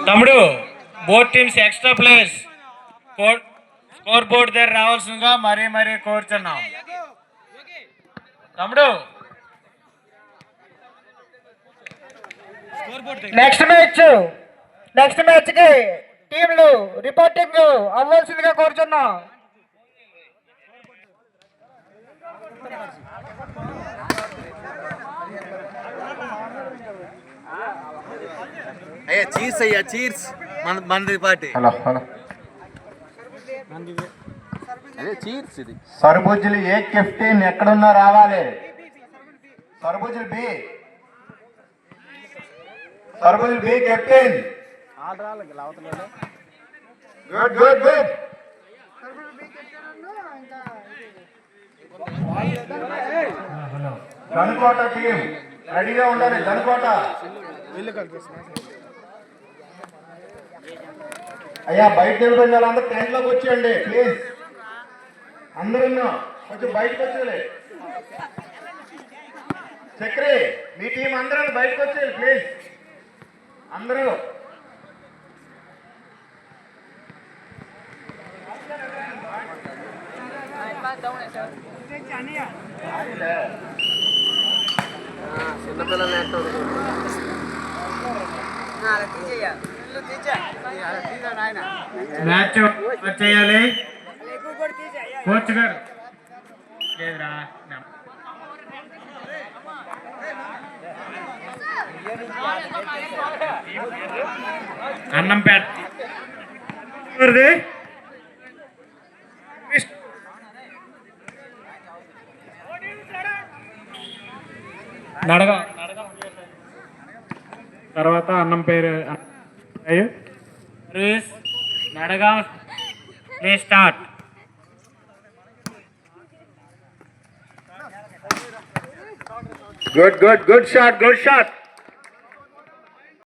తమ్ముడు both teams extra players score board దగ్గర రావాల్సిందిగా మరీ కోరుతున్నాం. తమ్ముడు నెక్స్ట్ మ్యాచ్ కి టీంలు రిపోర్టింగ్ అవ్వాల్సిందిగా కోరుచున్నాం. అయ్యా చీర్స్ అయ్యా చీర్స్ మనది పార్టీ. హలో అదే చీర్స్ ఇది. సర్బుజ్జులు ఏ కెప్టెన్ ఎక్కడున్నా రావాలి. సర్బుజ్జులు బి కెప్టెన్. గుడ్ ధనుకోట టీం రెడీగా ఉండాలి. ధనుకోట అయ్యా బయట నిలబడిన వాళ్ళందరూ టెంట్ లోకి వచ్చేయండి ప్లీజ్. అందరూ కొంచెం బయటకు వచ్చేయాలి. చక్రి మీ టీం అందరూ బయటకు వచ్చేయాలి ప్లీజ్. అందరూ చిన్నపిల్లలు మ్యాచ్ చేయాలి కోచ్ గారు. అన్నంపేట తర్వాత అన్నం పేరు నడగాం. Play start. Good shot